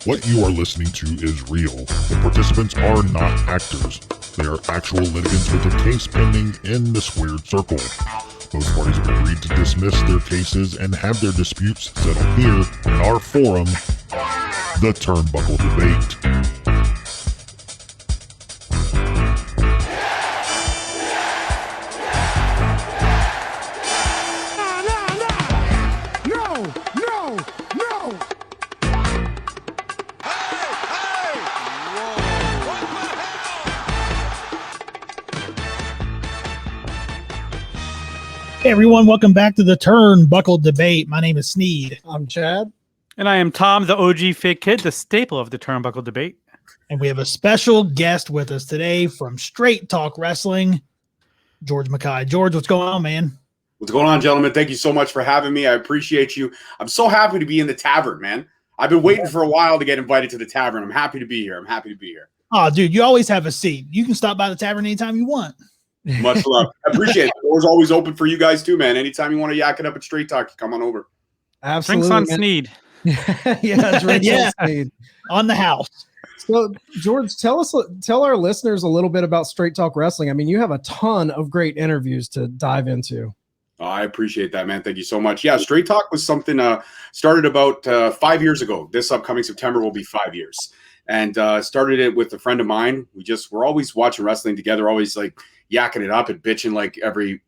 What you are listening to is real. The participants are not actors. They are actual litigants with a case pending in the squared circle. Both parties have agreed to dismiss their cases and have their disputes settled here in our forum, the Turnbuckle Debate. Hey everyone, welcome back to the Turnbuckle Debate. My name is Sneed. I'm Chad. And I am Tom, the OG Fake Kid, the staple of the Turnbuckle Debate. And we have a special guest with us today from Straight Talk Wrestling, George McKAY. George, what's going on, man? What's going on, gentlemen? Thank you so much for having me. I appreciate you. I'm so happy to be in the Tavern, man. I've been waiting for a while to get invited to the Tavern. I'm happy to be here. Oh, dude, you always have a seat. You can stop by the Tavern anytime you want. Much love. I appreciate it. The door's always open for you guys too, man. Anytime you want to yak it up at Straight Talk, you come on over. Absolutely. Drinks on Sneed. Yeah, drinks on Sneed. On the house. So, George, tell our listeners a little bit about Straight Talk Wrestling. I mean, you have a ton of great interviews to dive into. Oh, I appreciate that, man. Thank you so much. Yeah, Straight Talk was something started about 5 years ago. This upcoming September will be 5 years. And started it with a friend of mine. We're always watching wrestling together, always like yakking it up and bitching like every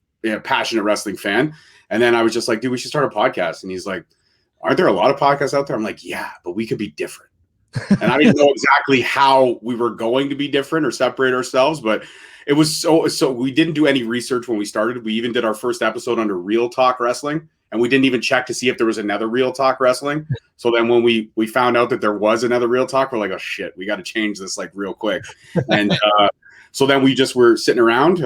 passionate wrestling fan. And then I was just like, dude, we should start a podcast. And he's like, aren't there a lot of podcasts out there? I'm like, yeah, but we could be different. And I didn't know exactly how we were going to be different or separate ourselves, but it was so we didn't do any research when we started. We even did our first episode under Real Talk Wrestling, and we didn't even check to see if there was another Real Talk Wrestling. So then when we found out that there was another Real Talk, we're like, oh shit, we got to change this like real quick. And so then we just were sitting around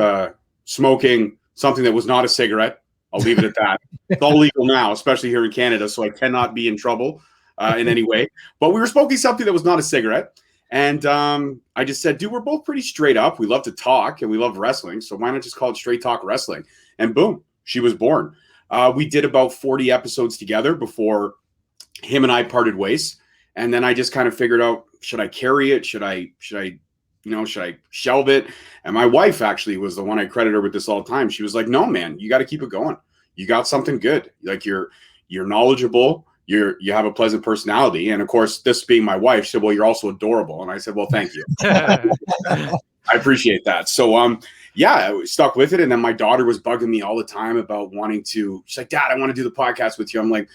smoking something that was not a cigarette. I'll leave it at that. It's all legal now, especially here in Canada, so I cannot be in trouble in any way. But we were smoking something that was not a cigarette. And I just said, dude, we're both pretty straight up. We love to talk and we love wrestling. So why not just call it Straight Talk Wrestling? And boom, she was born. We did about 40 episodes together before him and I parted ways. And then I just kind of figured out, should I carry it? Should I shelve it? And my wife actually was the one I credit her with this all the time. She was like, no, man, you got to keep it going. You got something good. Like you're knowledgeable. You have a pleasant personality. And of course, this being my wife, she said, well, you're also adorable. And I said, well, thank you. I appreciate that. So, yeah, I stuck with it. And then my daughter was bugging me all the time about wanting to, she's like, Dad, I want to do the podcast with you. I'm like,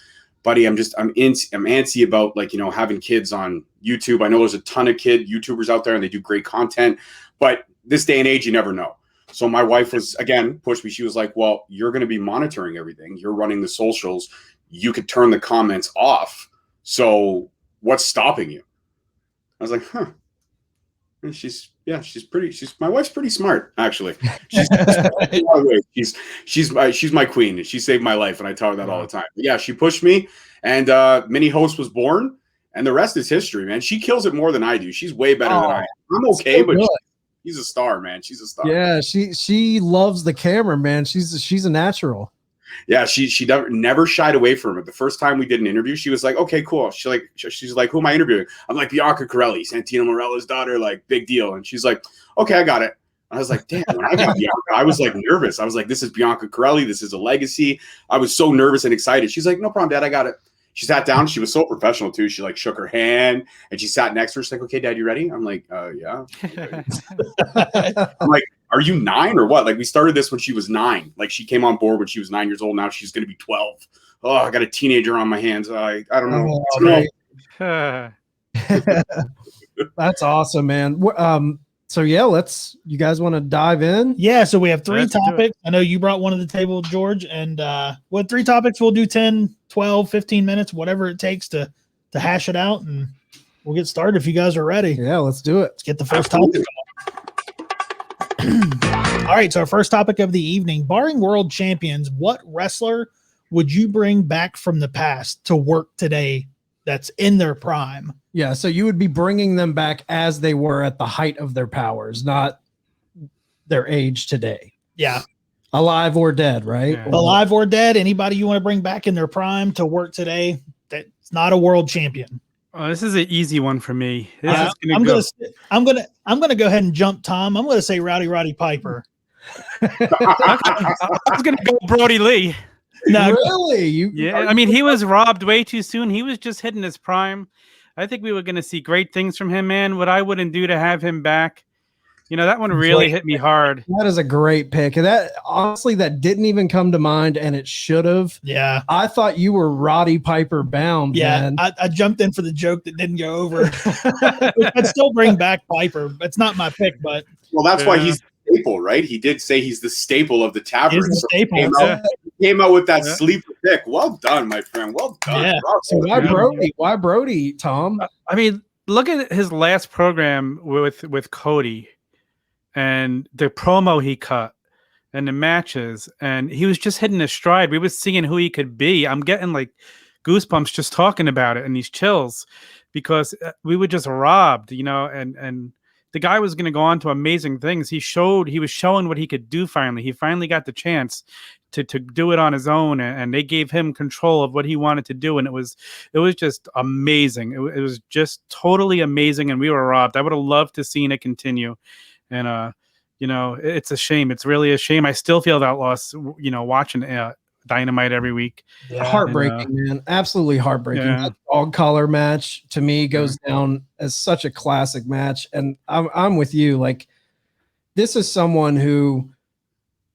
buddy, I'm antsy about like, having kids on YouTube. I know there's a ton of YouTubers out there and they do great content, but this day and age, you never know. So my wife was, again, pushed me. She was like, well, you're going to be monitoring everything. You're running the socials. You could turn the comments off. So what's stopping you? I was like, huh. And my wife's pretty smart, actually. She's my queen, and she saved my life, and I tell her that all the time. But yeah, she pushed me, and Mini Host was born, and the rest is history, man. She kills it more than I do. She's way better than I am. I'm okay, but she's a star, man. She's a star. Yeah, she loves the camera, man. She's a natural. Yeah, she never shied away from it. The first time we did an interview, she was like, okay, cool. She's like, who am I interviewing? I'm like, Bianca Corelli, Santino Morella's daughter, like big deal. And she's like, okay, I got it. I was like, damn, when I got Bianca, I was like nervous. I was like, this is Bianca Corelli. This is a legacy. I was so nervous and excited. She's like, no problem, Dad, I got it. She sat down. She was so professional too. She like shook her hand and she sat next to her. She's like, okay, Dad, you ready? I'm like, yeah. I'm like, are you 9 or what? Like we started this when she was 9. Like she came on board when she was 9 years old. Now she's going to be 12. Oh, I got a teenager on my hands. I don't know. That's awesome, man. So yeah, you guys want to dive in? Yeah. So we have 3 topics. I know you brought one to the table, George, and with 3 topics, we'll do 10, 12, 15 minutes, whatever it takes to hash it out. And we'll get started if you guys are ready. Yeah, let's do it. Let's get the first topic. All right, so our first topic of the evening, barring world champions, what wrestler would you bring back from the past to work today that's in their prime? Yeah, so you would be bringing them back as they were at the height of their powers, not their age today. Yeah. Alive or dead, right? Yeah. Alive or dead, anybody you want to bring back in their prime to work today that's not a world champion. Oh, this is an easy one for me. I'm gonna go ahead and jump Tom. I'm gonna say Roddy Piper. I was gonna go Brody Lee. No, Really? Yeah, I mean, he was robbed way too soon. He was just hitting his prime. I think we were going to see great things from him, man. What I wouldn't do to have him back. That one really hit me hard. That is a great pick. And that honestly, that didn't even come to mind, and it should have. Yeah. I thought you were Roddy Piper bound. Yeah, man. I jumped in for the joke that didn't go over. I'd still bring back Piper. It's not my pick, but that's why he's the staple, right? He did say he's the staple of the Tavern. He's the staple. He came out with that sleeper pick. Well done, my friend. Well done. Yeah. So why Brody? Why Brody, Tom? I mean, look at his last program with Cody and the promo he cut and the matches, and he was just hitting his stride. We were seeing who he could be. I'm getting like goosebumps just talking about it and these chills because we were just robbed, and the guy was going to go on to amazing things. He was showing what he could do finally. He finally got the chance to do it on his own, and they gave him control of what he wanted to do, and it was just amazing. It was just totally amazing, and we were robbed. I would have loved to seen it continue, and it's a shame. It's really a shame. I still feel that loss, watching Dynamite every week. Yeah. Heartbreaking, man. Absolutely heartbreaking. Yeah. That dog collar match to me goes down as such a classic match, and I'm with you. Like, this is someone who,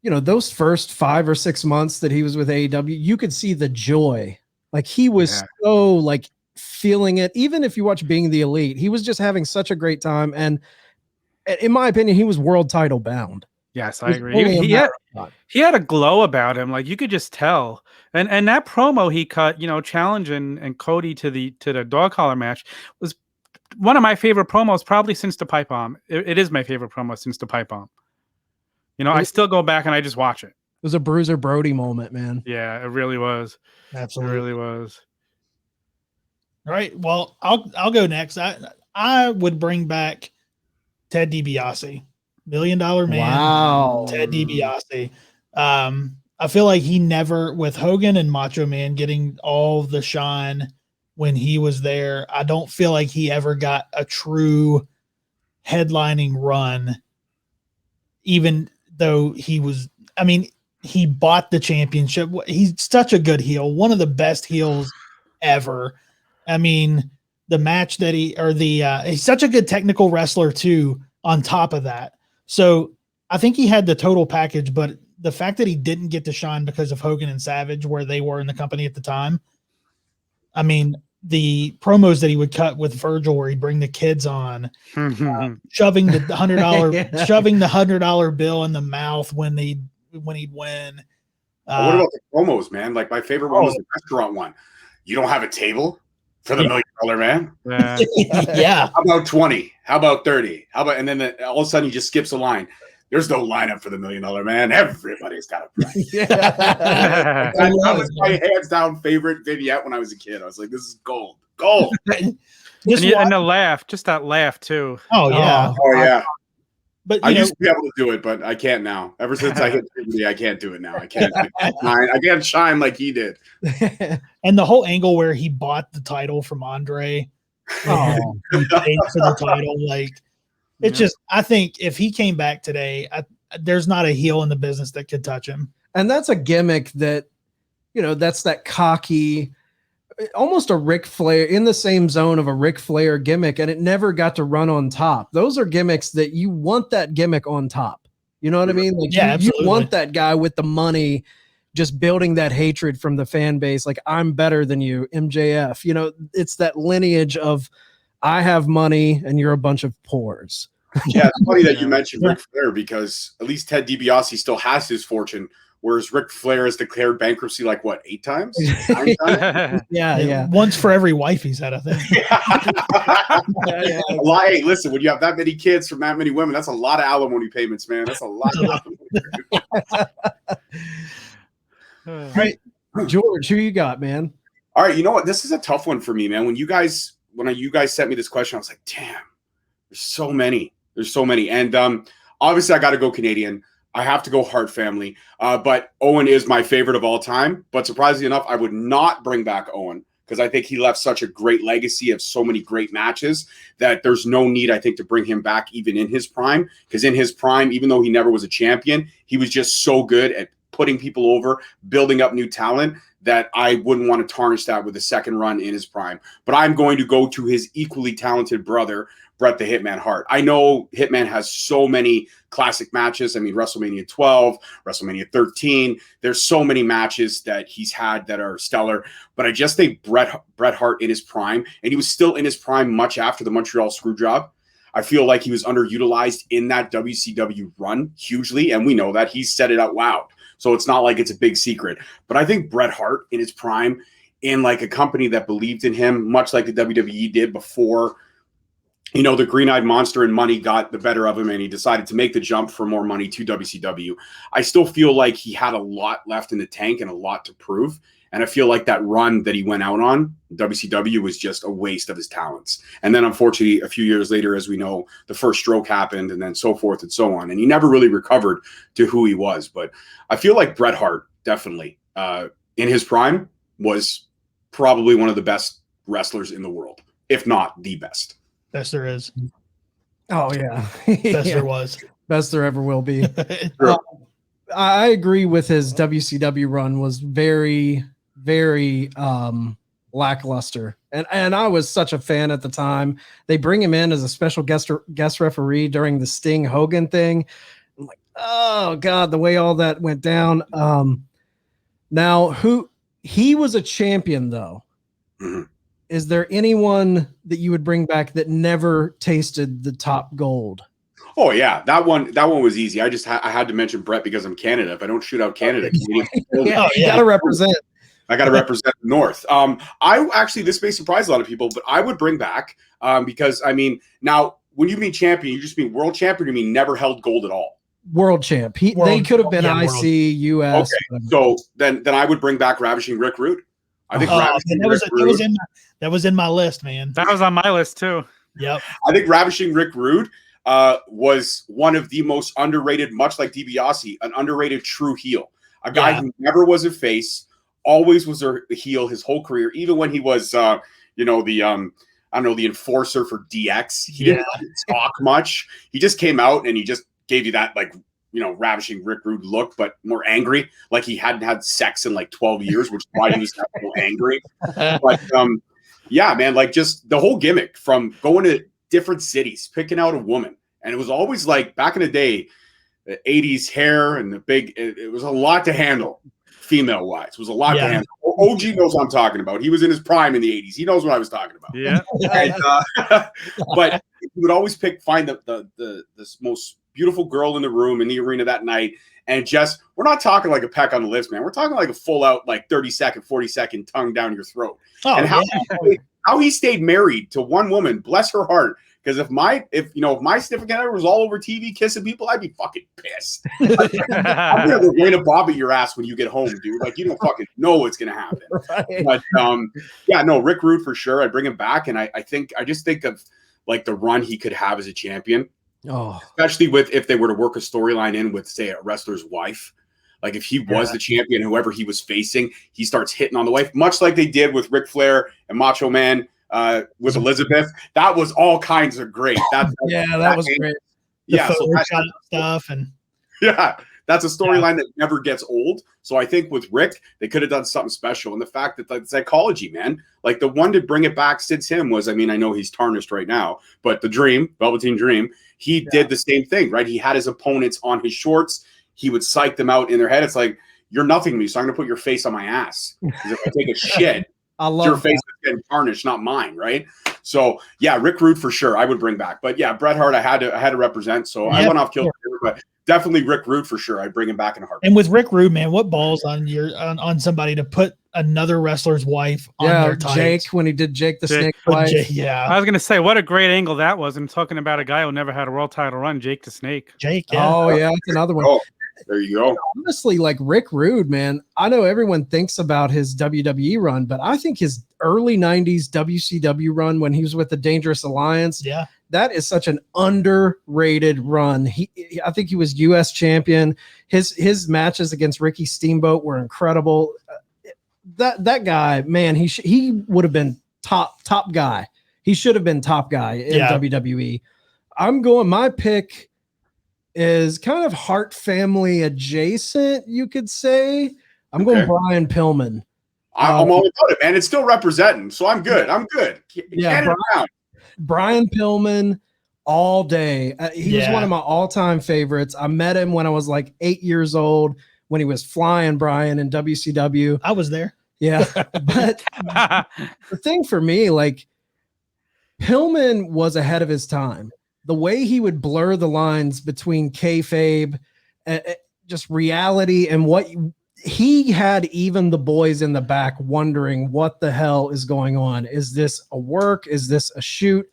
those first 5 or 6 months that he was with AEW, you could see the joy. Like, he was so like feeling it. Even if you watch Being the Elite, he was just having such a great time. And in my opinion, he was world title bound. Yes, I agree. He had a glow about him, like you could just tell. And that promo he cut, challenging and Cody to the dog collar match was one of my favorite promos, probably since the pipe bomb. It is my favorite promo since the pipe bomb. I still go back and I just watch it. It was a Bruiser Brody moment, man. Yeah, it really was. Absolutely. It really was. All right. Well, I'll go next. I would bring back Ted DiBiase, $1 Million Man. Wow. Ted DiBiase. I feel like he never, with Hogan and Macho Man getting all the shine when he was there, I don't feel like he ever got a true headlining run, even though he bought the championship. He's such a good heel, one of the best heels ever. I mean, the match that he's such a good technical wrestler too, on top of that. So I think he had the total package, but the fact that he didn't get to shine because of Hogan and Savage, where they were in the company at the time. I mean, the promos that he would cut with Virgil, where he'd bring the kids on, shoving the $100 bill in the mouth when he'd win. What about the promos, man? Like, my favorite one was the restaurant one. You don't have a table for the $1 Million Man? Yeah. How about 20? How about 30? How about, and then all of a sudden he just skips a line. There's no lineup for the $1 Million Man. Everybody's got a price. That was my hands down favorite vignette when I was a kid. I was like, this is gold. Gold. And the laugh, just that laugh too. Oh yeah. Oh yeah. But I used to be able to do it, but I can't now. Ever since I hit puberty, I can't do it now. I can't shine like he did. And the whole angle where he bought the title from Andre, he paid for the title, like it's just. I think if he came back today, there's not a heel in the business that could touch him. And that's a gimmick that, that's that cocky, almost a Ric Flair, in the same zone of a Ric Flair gimmick, and it never got to run on top. Those are gimmicks that you want that gimmick on top. You know what I mean? Like, you want that guy with the money just building that hatred from the fan base. Like, I'm better than you, MJF. It's that lineage of I have money and you're a bunch of pores. Yeah, it's funny that you mentioned Ric Flair, because at least Ted DiBiase still has his fortune, whereas Ric Flair has declared bankruptcy 8 times? 9 times? Yeah. Once for every wife he's had, I think. Hey, listen, when you have that many kids from that many women, that's a lot of alimony payments, man. That's a lot of alimony. All right, George, who you got, man? All right, you know what? This is a tough one for me, man. When you guys sent me this question, I was like, damn, there's so many. And obviously I got to go Canadian. I have to go Hart family. But Owen is my favorite of all time. But surprisingly enough, I would not bring back Owen, because I think he left such a great legacy of so many great matches that there's no need, I think, to bring him back even in his prime. Because in his prime, even though he never was a champion, he was just so good at putting people over, building up new talent, that I wouldn't want to tarnish that with a second run in his prime. But I'm going to go to his equally talented brother, Bret the Hitman Hart. I know Hitman has so many classic matches. I mean, WrestleMania 12, WrestleMania 13. There's so many matches that he's had that are stellar. But I just think Bret Hart in his prime, and he was still in his prime much after the Montreal Screwjob. I feel like he was underutilized in that WCW run hugely, and we know that. He said it out loud. So it's not like it's a big secret. But I think Bret Hart in his prime, in like a company that believed in him, much like the WWE did before, you know, the green-eyed monster and money got the better of him and he decided to make the jump for more money to WCW. I still feel like he had a lot left in the tank and a lot to prove. And I feel like that run that he went out on, WCW, was just a waste of his talents. And then unfortunately, a few years later, as we know, the first stroke happened and then so forth and so on. And he never really recovered to who he was. But I feel like Bret Hart definitely in his prime was probably one of the best wrestlers in the world, if not the best. Best there is. Oh yeah. Best there was. Best there ever will be. I agree with his WCW run was very, very lackluster. And I was such a fan at the time. They bring him in as a special guest referee during the Sting Hogan thing. I'm like, oh God, the way all that went down. Now he was a champion though. Mm-hmm. Is there anyone that you would bring back that never tasted the top gold? Oh yeah, that one was easy. I had to mention Bret because I'm Canada. If I don't shoot out Canada, You gotta represent. I got to represent the North. I actually, this may surprise a lot of people, but I would bring back because I mean, now when you mean champion, you just mean world champion. You mean never held gold at all. World champ. They could have been IC, US. Okay, so then I would bring back Ravishing Rick Rude. I think that was in my list, man. That was on my list too. Yep. I think Ravishing Rick Rude was one of the most underrated, much like DiBiase, an underrated true heel. A guy who never was a face, always was a heel his whole career, even when he was, the enforcer for DX. He didn't talk much. He just came out and he just gave you that, like, Ravishing Rick Rude look, but more angry, like he hadn't had sex in like 12 years, which is why he was so angry. But yeah, man, like just the whole gimmick from going to different cities, picking out a woman. And it was always like back in the day, the 80s hair and the big, it was a lot to handle female wise. It was a lot to handle. OG knows what I'm talking about. He was in his prime in the 80s. He knows what I was talking about. Yeah. And, but he would always find the most beautiful girl in the room in the arena that night. And just, we're not talking like a peck on the lips, man. We're talking like a full out, like 30-second, 40-second tongue down your throat. Oh, and how he stayed married to one woman, bless her heart. Because if my significant other was all over TV kissing people, I'd be fucking pissed. I'm gonna rain a bob at your ass when you get home, dude. Like, you don't fucking know what's gonna happen. Right. But Rick Rude for sure. I'd bring him back, and I just think of like the run he could have as a champion. Oh, especially if they were to work a storyline in with, say, a wrestler's wife. Like if he was the champion, whoever he was facing, he starts hitting on the wife, much like they did with Ric Flair and Macho Man. With Elizabeth, that was all kinds of great. That was great. Stuff and that's a storyline that never gets old. So I think with Rick, they could have done something special. And the fact that the psychology, man, like the one to bring it back since him was, I mean, I know he's tarnished right now, but the Dream, Velveteen Dream, he did the same thing, right? He had his opponents on his shorts. He would psych them out in their head. It's like, you're nothing to me, so I'm going to put your face on my ass. Because if I take a shit, I love your face is getting tarnished, not mine, right? So yeah, Rick Rude for sure, I would bring back. But yeah, Bret Hart, I had to represent. So I went off kill, but definitely Rick Rude for sure. I'd bring him back in a heartbeat. And with Rick Rude, man, what balls on somebody to put another wrestler's wife on their tights. Jake, when he did Jake the Snake twice. I was gonna say, what a great angle that was. I'm talking about a guy who never had a world title run, Jake the Snake. Oh yeah, that's another one. Oh, there you go. Honestly, like Rick Rude, man, I know everyone thinks about his WWE run, but I think his early 90s WCW run when he was with the Dangerous Alliance, that is such an underrated run. I think he was US champion. His matches against Ricky Steamboat were incredible. that guy, man, he would have been top guy. He should have been top guy in WWE. My pick is kind of Hart family adjacent, you could say. I'm going Brian Pillman. I'm all about it, man. It's still representing, so I'm good. I'm good. Yeah, Brian Pillman all day. He was one of my all-time favorites. I met him when I was like 8 years old when he was flying Brian in WCW. I was there. Yeah. But the thing for me, like, Pillman was ahead of his time. The way he would blur the lines between kayfabe, just reality, and what he had even the boys in the back wondering what the hell is going on. Is this a work? Is this a shoot?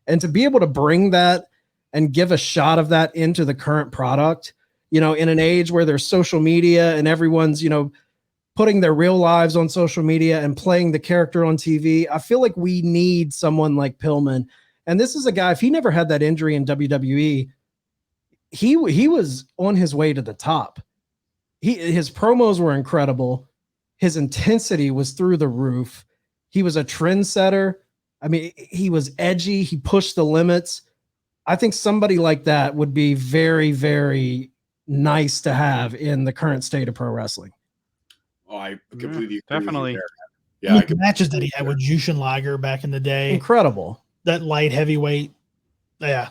And to be able to bring that and give a shot of that into the current product, in an age where there's social media and everyone's, putting their real lives on social media and playing the character on TV, I feel like we need someone like Pillman. And this is a guy, if he never had that injury in WWE, he was on his way to the top. His promos were incredible. His intensity was through the roof. He was a trendsetter. I mean, he was edgy. He pushed the limits. I think somebody like that would be very, very nice to have in the current state of pro wrestling. Oh, I completely agree. Definitely. Yeah, the matches that he had with Jushin Liger back in the day. Incredible. That light heavyweight. Yeah.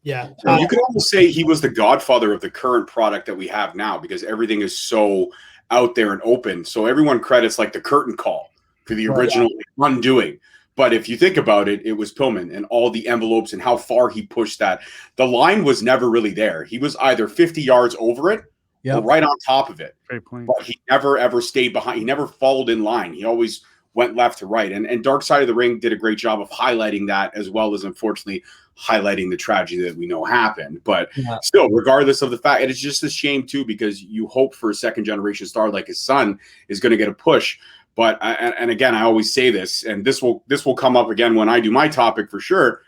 Yeah. You could almost say he was the godfather of the current product that we have now, because everything is so out there and open. So everyone credits like the curtain call for the original undoing. But if you think about it, it was Pillman and all the envelopes and how far he pushed that. The line was never really there. He was either 50 yards over it or right on top of it. Great point. But he never, ever stayed behind. He never followed in line. He always went left to right. And Dark Side of the Ring did a great job of highlighting that, as well as, unfortunately, highlighting the tragedy that we know happened. But still, regardless of the fact, and it's just a shame, too, because you hope for a second-generation star like his son is going to get a push. But and again, I always say this, and this will come up again when I do my topic for sure.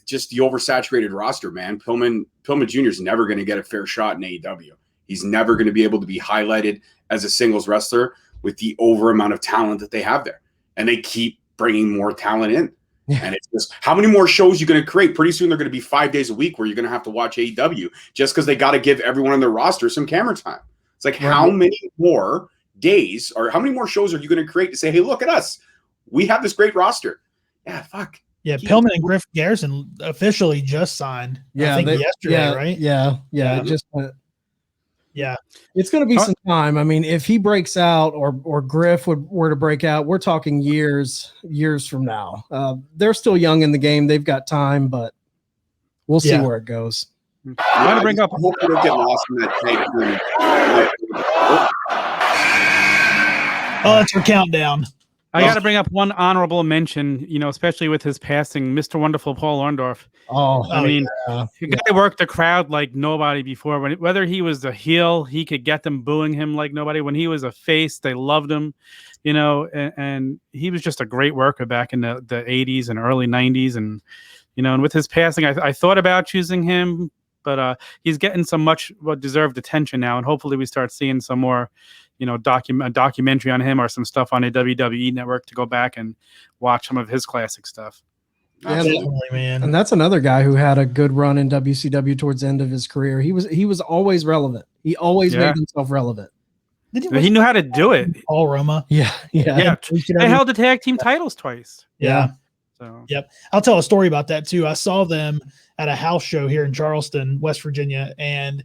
Just the oversaturated roster, man. Pillman Jr. is never going to get a fair shot in AEW. He's never going to be able to be highlighted as a singles wrestler with the over amount of talent that they have there, and they keep bringing more talent in. And it's just, how many more shows you're going to create? Pretty soon they're going to be 5 days a week where you're going to have to watch AEW just because they got to give everyone on their roster some camera time. It's like, how many more days or how many more shows are you going to create to say, hey, look at us, we have this great roster? Yeah, fuck. Yeah, Pillman and Griff Garrison officially just signed. Yeah, I think yesterday, right? Yeah. It just went. Yeah, it's going to be some time. I mean, if he breaks out or Griff were to break out, we're talking years from now. They're still young in the game. They've got time, but we'll see where it goes. I want to bring up. I hope we don't get lost in that tank. Oh, that's your countdown. I got to bring up one honorable mention, especially with his passing, Mr. Wonderful Paul Orndorff. I mean, the guy worked the crowd like nobody before. Whether he was the heel, he could get them booing him like nobody. When he was a face, they loved him, and he was just a great worker back in the 80s and early 90s. And, and with his passing, I thought about choosing him, but he's getting some much deserved attention now. And hopefully we start seeing some more, a documentary on him or some stuff on a WWE network to go back and watch some of his classic stuff. Definitely, man. And that's another guy who had a good run in WCW towards the end of his career. He was always relevant. He always made himself relevant. He knew how to do it. Paul Roma. Yeah. They held the tag team titles twice. Yeah. So. Yep. I'll tell a story about that too. I saw them at a house show here in Charleston, West Virginia, and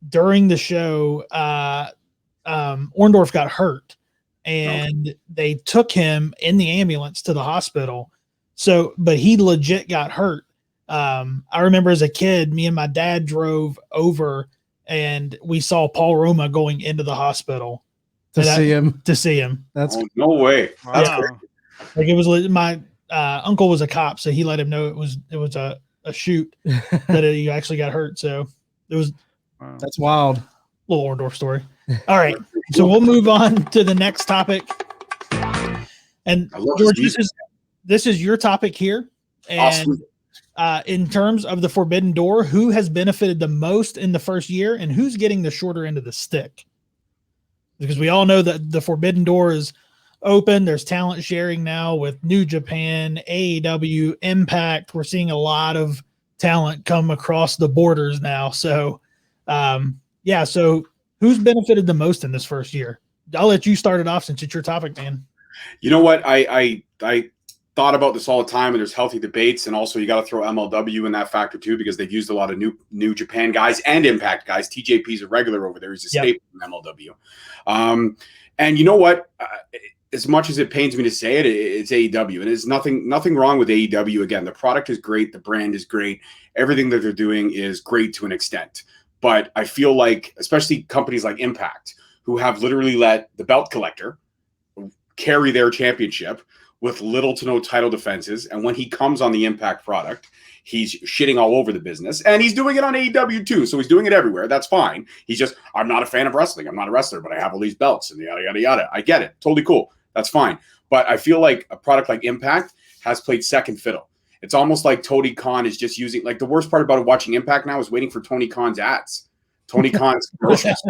during the show, Orndorff got hurt, and they took him in the ambulance to the hospital. So, but he legit got hurt. I remember as a kid, me and my dad drove over, and we saw Paul Roma going into the hospital to see him. That's no way. Wow. Like it was my uncle was a cop, so he let him know it was a shoot that he actually got hurt. So it was that's wild. Little Orndorff story. All right, so we'll move on to the next topic. And George, this is your topic here. And in terms of the Forbidden Door, who has benefited the most in the first year, and who's getting the shorter end of the stick? because we all know that the Forbidden Door is open. There's talent sharing now with New Japan, AEW, Impact. We're seeing a lot of talent come across the borders now. So, so who's benefited the most in this first year? I'll let you start it off since it's your topic, man. You know what? I thought about this all the time, and there's healthy debates, and also you got to throw MLW in that factor too, because they've used a lot of New Japan guys and Impact guys. TJP's a regular over there. He's a staple in MLW. And you know what? As much as it pains me to say it, it's AEW, and there's nothing wrong with AEW. Again, the product is great, the brand is great, everything that they're doing is great to an extent. But I feel like, especially companies like Impact, who have literally let the belt collector carry their championship with little to no title defenses, and when he comes on the Impact product, he's shitting all over the business, and he's doing it on AEW too, so he's doing it everywhere. That's fine. He's just, I'm not a fan of wrestling. I'm not a wrestler, but I have all these belts and yada, yada, yada. I get it. Totally cool. That's fine. But I feel like a product like Impact has played second fiddle. It's almost like Tony Khan is just using, like, the worst part about watching Impact now is waiting for Tony Khan's ads. Tony Khan's commercials.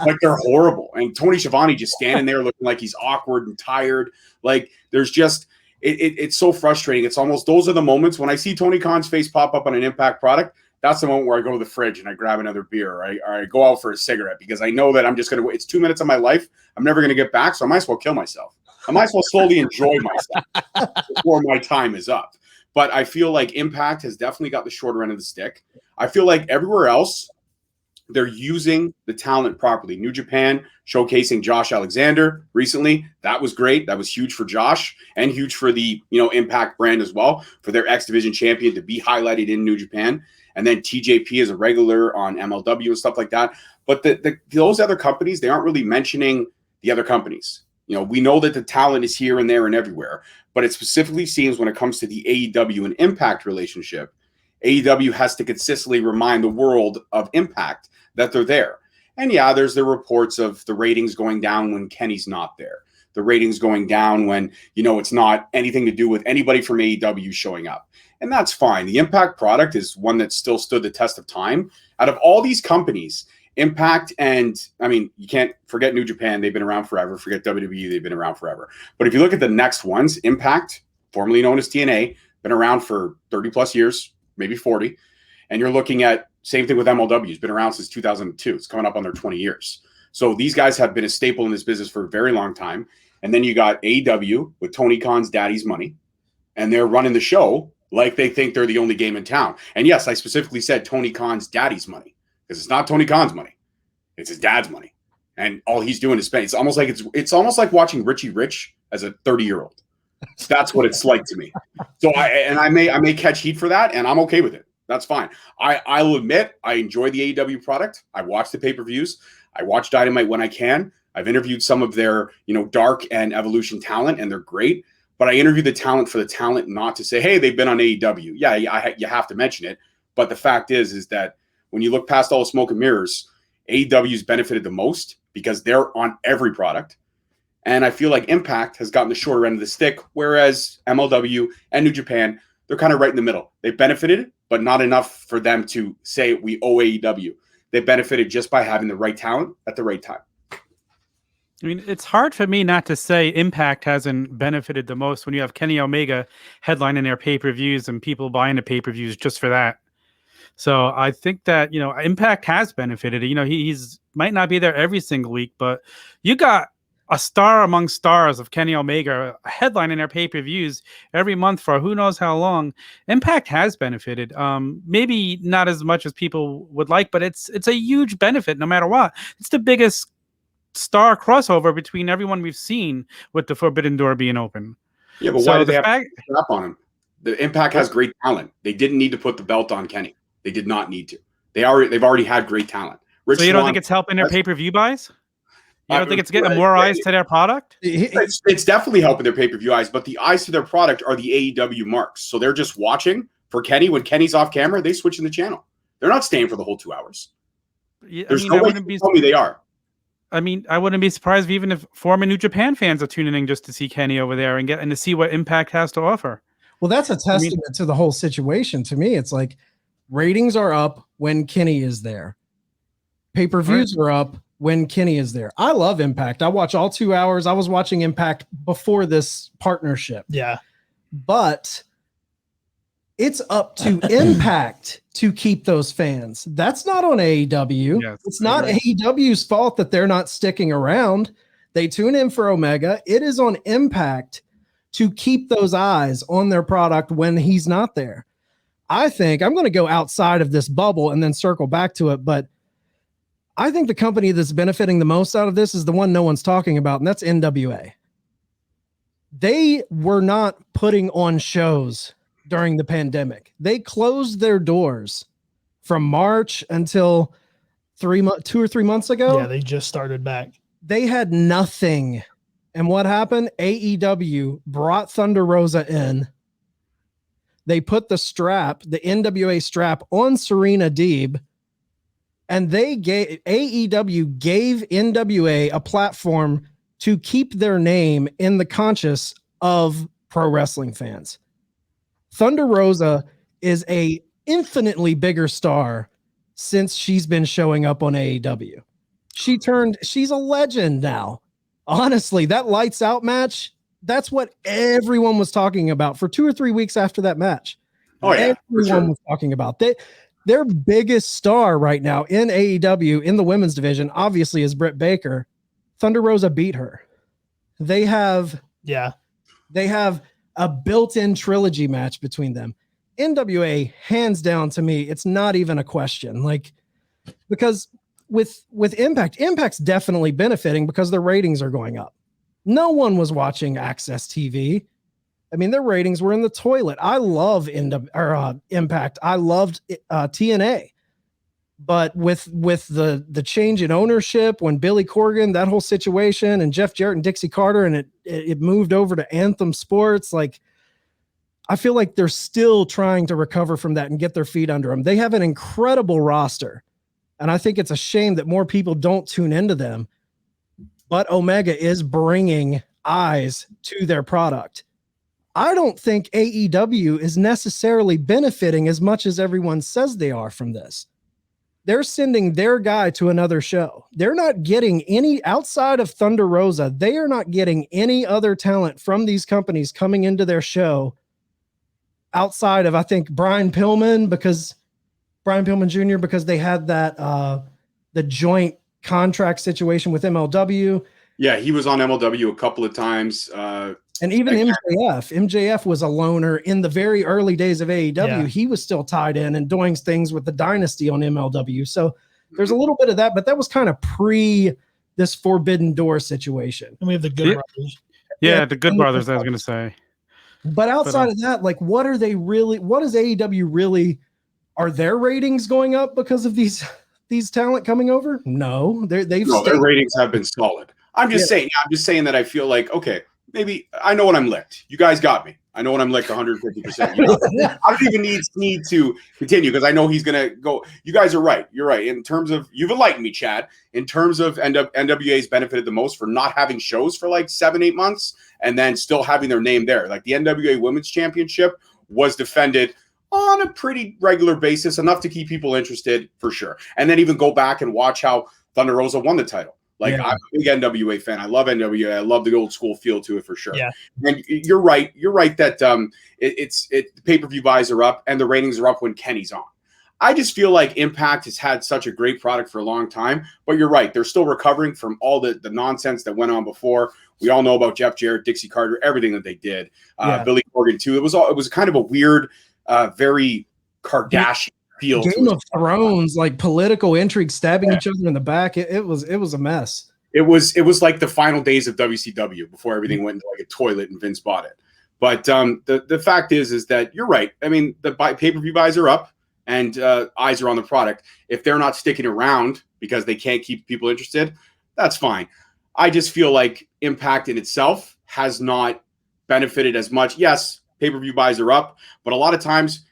Like, they're horrible. And Tony Schiavone just standing there looking like he's awkward and tired. Like, there's just, it's so frustrating. It's almost, those are the moments when I see Tony Khan's face pop up on an Impact product. That's the moment where I go to the fridge and I grab another beer, or I go out for a cigarette, because I know that I'm just going to, it's 2 minutes of my life I'm never going to get back. So I might as well kill myself. I might as well slowly enjoy myself before my time is up. But I feel like Impact has definitely got the shorter end of the stick. I feel like everywhere else, they're using the talent properly. New Japan showcasing Josh Alexander recently. That was great. That was huge for Josh, and huge for the Impact brand as well, for their X Division champion to be highlighted in New Japan. And then TJP is a regular on MLW and stuff like that. But those other companies, they aren't really mentioning the other companies. We know that the talent is here and there and everywhere, but it specifically seems when it comes to the AEW and Impact relationship, AEW has to consistently remind the world of Impact that they're there. And yeah, there's the reports of the ratings going down when Kenny's not there. The ratings going down when, it's not anything to do with anybody from AEW showing up. And that's fine. The Impact product is one that still stood the test of time. Out of all these companies, Impact, and you can't forget New Japan. They've been around forever. Forget WWE. They've been around forever. But if you look at the next ones, Impact, formerly known as TNA, been around for 30 plus years, maybe 40. And you're looking at same thing with MLW. It's been around since 2002. It's coming up on their 20 years. So these guys have been a staple in this business for a very long time. And then you got AEW with Tony Khan's daddy's money, and they're running the show like they think they're the only game in town. And yes, I specifically said Tony Khan's daddy's money, because it's not Tony Khan's money. It's his dad's money. And all he's doing is spending. It's almost like watching Richie Rich as a 30-year-old. That's what it's like to me. So I may catch heat for that, and I'm okay with it. That's fine. I'll admit I enjoy the AEW product. I watch the pay-per-views. I watch Dynamite when I can. I've interviewed some of their, Dark and Evolution talent, and they're great. But I interview the talent for the talent, not to say, hey, they've been on AEW. Yeah, you have to mention it. But the fact is that when you look past all the smoke and mirrors, AEW's benefited the most because they're on every product. And I feel like Impact has gotten the shorter end of the stick, whereas MLW and New Japan, they're kind of right in the middle. They benefited, but not enough for them to say we owe AEW. They benefited just by having the right talent at the right time. It's hard for me not to say Impact hasn't benefited the most when you have Kenny Omega headlining their pay-per-views and people buying the pay-per-views just for that. So I think that, Impact has benefited. He's might not be there every single week, but you got a star among stars of Kenny Omega headlining their pay-per-views every month for who knows how long. Impact has benefited. Maybe not as much as people would like, but it's a huge benefit no matter what. It's the biggest star crossover between everyone we've seen with the Forbidden Door being open. Yeah, but why did they have to put up on him? The Impact has great talent. They didn't need to put the belt on Kenny. They did not need to. They've already had great talent. So you don't think it's helping their pay-per-view buys? You don't think it's getting more eyes to their product? It's definitely helping their pay-per-view eyes, but the eyes to their product are the AEW marks. So they're just watching for Kenny. When Kenny's off camera, they switch in the channel. They're not staying for the whole 2 hours. There's no way to tell me they are. I wouldn't be surprised even if former New Japan fans are tuning in just to see Kenny over there and to see what Impact has to offer. Well, that's a testament to the whole situation. To me, it's like ratings are up when Kenny is there. Pay-per-views are up when Kenny is there. I love Impact. I watch all 2 hours. I was watching Impact before this partnership. Yeah. But it's up to Impact to keep those fans. That's not on AEW. Yes, it's not AEW's fault that they're not sticking around. They tune in for Omega. It is on Impact to keep those eyes on their product when he's not there. I think I'm going to go outside of this bubble and then circle back to it, but I think the company that's benefiting the most out of this is the one no one's talking about, and that's NWA. They were not putting on shows during the pandemic. They closed their doors from March until 2 or 3 months ago. Yeah, they just started back. They had nothing. And what happened? AEW brought Thunder Rosa in. They put the NWA strap on Serena Deeb, and AEW gave NWA a platform to keep their name in the conscious of pro wrestling fans. Thunder Rosa is a infinitely bigger star since she's been showing up on AEW. She's a legend now. Honestly, that lights out match, that's what everyone was talking about for 2 or 3 weeks after that match. Oh yeah, everyone was talking about that. Their biggest star right now in AEW in the women's division, obviously, is Britt Baker. Thunder Rosa beat her. They have a built-in trilogy match between them. NWA, hands down, to me, it's not even a question. Because with Impact's definitely benefiting because their ratings are going up. No one was watching Access TV. I mean, their ratings were in the toilet. I love Impact. I loved TNA. But with the change in ownership, when Billy Corgan, that whole situation, and Jeff Jarrett and Dixie Carter, and it moved over to Anthem Sports, I feel like they're still trying to recover from that and get their feet under them. They have an incredible roster, and I think it's a shame that more people don't tune into them. But Omega is bringing eyes to their product. I don't think AEW is necessarily benefiting as much as everyone says they are from this. They're sending their guy to another show. They're not getting any outside of Thunder Rosa. They are not getting any other talent from these companies coming into their show outside of, I think, Brian Pillman Jr., because they had that, the joint contract situation with MLW. Yeah, he was on MLW a couple of times. And even MJF was a loner in the very early days of AEW. Yeah. He was still tied in and doing things with the Dynasty on MLW. So there's a little bit of that, but that was kind of pre this Forbidden Door situation. And we have the Good Brothers. Yeah, the Good Brothers, I was going to say. But outside of that, what is AEW really, are their ratings going up because of these talent coming over? No, their ratings have been solid. I'm just saying that I feel like, okay, maybe I know when I'm licked. You guys got me. I know when I'm licked 150%. I don't even need to continue because I know he's going to go. You guys are right. You're right. In terms of, you've enlightened me, Chad, in terms of NWA's benefited the most for not having shows for 7-8 months and then still having their name there. Like the NWA Women's Championship was defended on a pretty regular basis, enough to keep people interested for sure. And then even go back and watch how Thunder Rosa won the title. I'm a big NWA fan. I love NWA. I love the old school feel to it for sure. Yeah. And you're right. You're right that the pay-per-view buys are up and the ratings are up when Kenny's on. I just feel like Impact has had such a great product for a long time, but you're right. They're still recovering from all the nonsense that went on before. We all know about Jeff Jarrett, Dixie Carter, everything that they did. Billy Corgan too. It was kind of a weird, very Kardashian feel. Game of Thrones, political intrigue, stabbing each other in the back. It was a mess. It was like the final days of WCW before everything went into a toilet and Vince bought it. But the fact is that you're right. I mean, the pay-per-view buys are up and eyes are on the product. If they're not sticking around because they can't keep people interested, that's fine. I just feel like Impact in itself has not benefited as much. Yes, pay-per-view buys are up, but a lot of times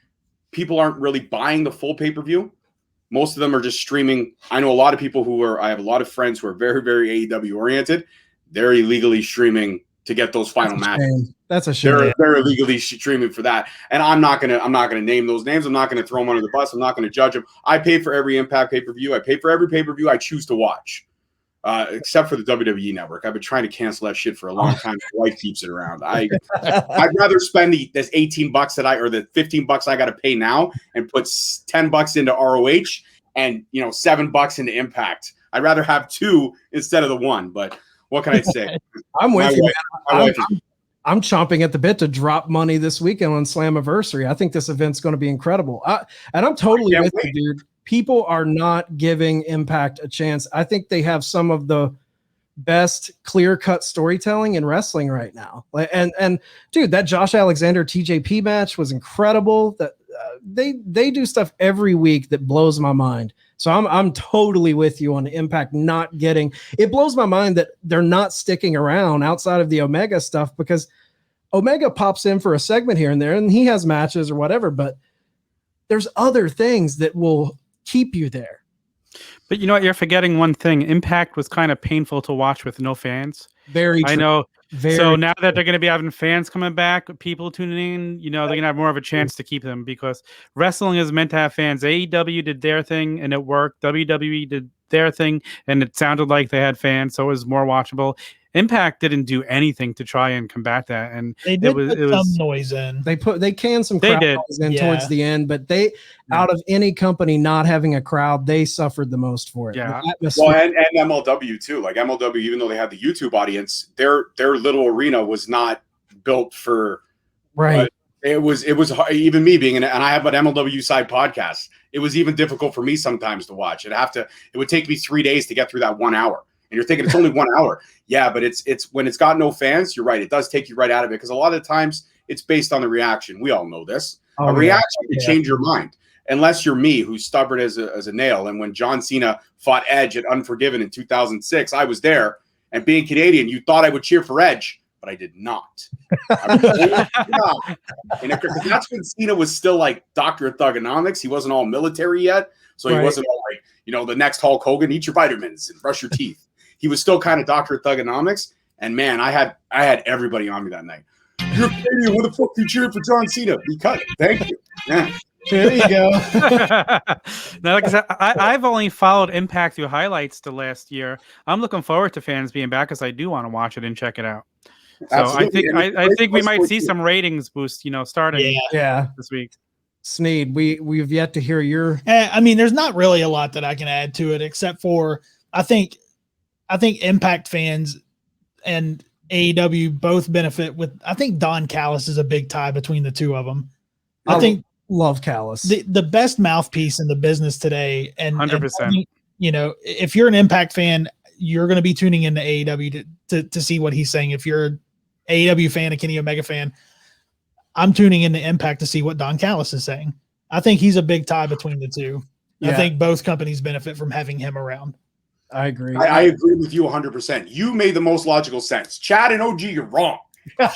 people aren't really buying the full pay-per-view. Most of them are just streaming. I know a lot of people I have a lot of friends who are very, very AEW oriented. They're illegally streaming to get those final matches. That's a shame. They're illegally streaming for that. And I'm not gonna name those names. I'm not gonna throw them under the bus. I'm not gonna judge them. I pay for every Impact pay-per-view. I pay for every pay-per-view I choose to watch. except for the WWE Network. I've been trying to cancel that shit for a long time. My wife keeps it around. I'd rather spend this $18 or the $15 I got to pay now and put $10 into ROH and $7 into Impact. I'd rather have two instead of the one. But what can I say? I'm with you. I'm chomping at the bit to drop money this weekend on Slammiversary. I think this event's going to be incredible. And I'm totally with you, dude. People are not giving Impact a chance. I think they have some of the best clear-cut storytelling in wrestling right now. And dude, that Josh Alexander TJP match was incredible. That they do stuff every week that blows my mind. So I'm totally with you on Impact not getting. It blows my mind that they're not sticking around outside of the Omega stuff, because Omega pops in for a segment here and there and he has matches or whatever, but there's other things that will keep you there. But you know what? You're forgetting one thing. Impact was kind of painful to watch with no fans. Very true. I know. Very so now that they're going to be having fans coming back, people tuning in, they're going to have more of a chance to keep them, because wrestling is meant to have fans. AEW did their thing and it worked. WWE did their thing and it sounded like they had fans, so it was more watchable. Impact didn't do anything to try and combat that, and they did put some noise in. They canned some crowd noise in towards the end, but out of any company not having a crowd, they suffered the most for it. Yeah. Well, and MLW too. Like MLW, even though they had the YouTube audience, their little arena was not built for right. It was even me being and I have an MLW side podcast. It was even difficult for me sometimes to watch. It would take me 3 days to get through that 1 hour. And you're thinking it's only 1 hour. Yeah, but it's when it's got no fans, you're right. It does take you right out of it, because a lot of the times it's based on the reaction. We all know this. A reaction can change your mind, unless you're me, who's stubborn as a nail. And when John Cena fought Edge at Unforgiven in 2006, I was there. And being Canadian, you thought I would cheer for Edge, but I did not. And that's when Cena was still like Dr. Thugonomics. He wasn't all military yet. So he wasn't all like, the next Hulk Hogan, eat your vitamins and brush your teeth. He was still kind of Dr. Thugonomics. And man, I had everybody on me that night. You're Canadian. What the fuck are you cheering for John Cena? Because thank you. Yeah. There you go. Now, like I said, I've only followed Impact through highlights the last year. I'm looking forward to fans being back, because I do want to watch it and check it out. So absolutely. I think we might see some ratings boost, starting this week. Sneed, we've yet to hear your. I mean, there's not really a lot that I can add to it, except for I think Impact fans and AEW both benefit with. I think Don Callis is a big tie between the two of them. I think love Callis, the best mouthpiece in the business today, and 100%. If you're an Impact fan, you're going to be tuning into AEW to see what he's saying. If you're an AEW fan, a Kenny Omega fan, I'm tuning into Impact to see what Don Callis is saying. I think he's a big tie between the two. Yeah. I think both companies benefit from having him around. I agree. I agree with you 100%. You made the most logical sense. Chad and OG, you're wrong. Hey,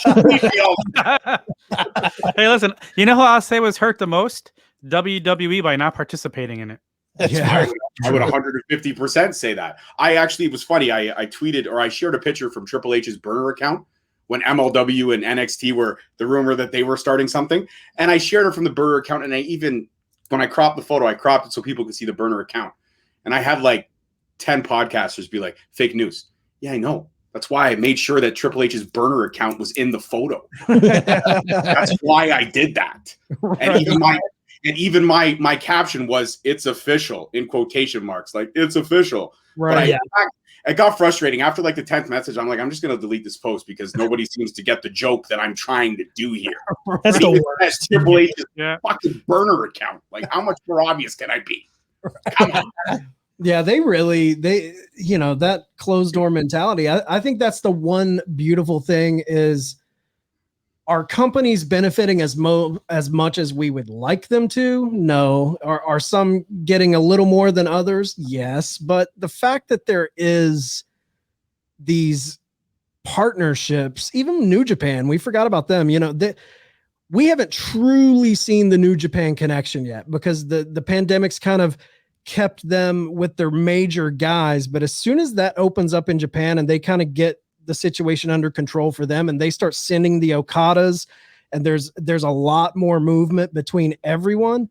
listen, you know who I'll say was hurt the most? WWE by not participating in it. I would 150% say that. It was funny. I tweeted, or I shared a picture from Triple H's burner account when MLW and NXT were the rumor that they were starting something. And I shared it from the burner account. And when I cropped the photo, I cropped it so people could see the burner account. And I had like 10 podcasters be like, fake news. Yeah, I know. That's why I made sure that Triple H's burner account was in the photo. That's why I did that. And even my caption was, "It's official," in quotation marks, like it's official. Right. But it got frustrating after like the 10th message. I'm like, I'm just gonna delete this post because nobody seems to get the joke that I'm trying to do here. That's the worst. Triple H's fucking burner account. Like, how much more obvious can I be? Come on. Yeah, that closed door mentality. I think that's the one beautiful thing is, are companies benefiting as much as we would like them to? No. Are some getting a little more than others? Yes. But the fact that there is these partnerships, even New Japan, we forgot about them. We haven't truly seen the New Japan connection yet, because the pandemic's kind of kept them with their major guys. But as soon as that opens up in Japan and they kind of get the situation under control for them and they start sending the Okadas, and there's a lot more movement between everyone,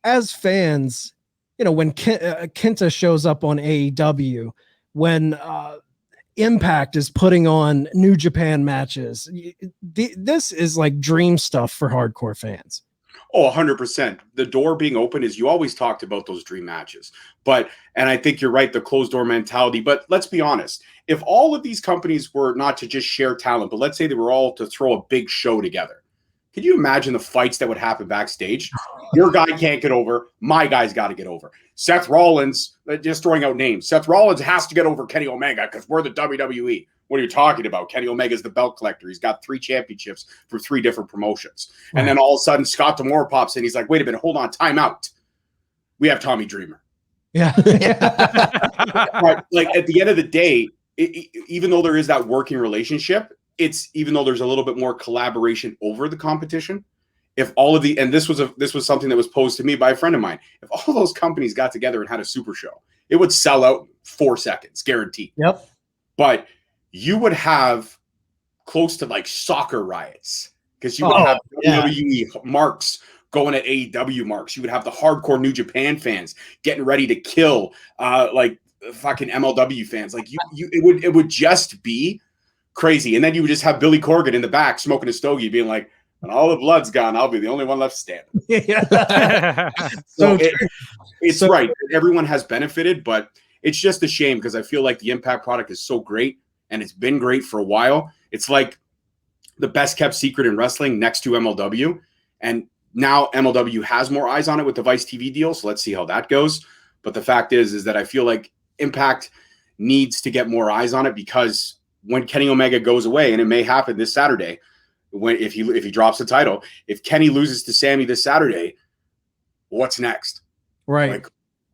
as fans, when Kenta shows up on AEW, when Impact is putting on New Japan matches. This is like dream stuff for hardcore fans. Oh, 100%. The door being open is, you always talked about those dream matches. And I think you're right, the closed door mentality. But let's be honest. If all of these companies were not to just share talent, but let's say they were all to throw a big show together, can you imagine the fights that would happen backstage? Your guy can't get over. My guy's got to get over. Seth Rollins, just throwing out names. Seth Rollins has to get over Kenny Omega because we're the WWE. What are you talking about? Kenny Omega's the belt collector. He's got 3 championships for 3 different promotions. And then all of a sudden, Scott D'Amore pops in. He's like, wait a minute, hold on, time out. We have Tommy Dreamer. Yeah. Right. Like, at the end of the day, even though there is that working relationship, even though there's a little bit more collaboration over the competition, if all of and this was something that was posed to me by a friend of mine, if all those companies got together and had a super show, it would sell out 4 seconds, guaranteed. Yep. But you would have close to like soccer riots, because you would have WWE marks going at AEW marks. You would have the hardcore New Japan fans getting ready to kill like fucking MLW fans. Like it would just be crazy. And then you would just have Billy Corgan in the back smoking a stogie, being like, when all the blood's gone, I'll be the only one left standing. So it's right. Everyone has benefited, but it's just a shame, because I feel like the Impact product is so great, and it's been great for a while. It's like the best kept secret in wrestling next to MLW. And now MLW has more eyes on it with the Vice TV deal. So let's see how that goes. But the fact is that I feel like Impact needs to get more eyes on it, because when Kenny Omega goes away, and it may happen this Saturday, if he drops the title, if Kenny loses to Sammy this Saturday, what's next? Right. Like,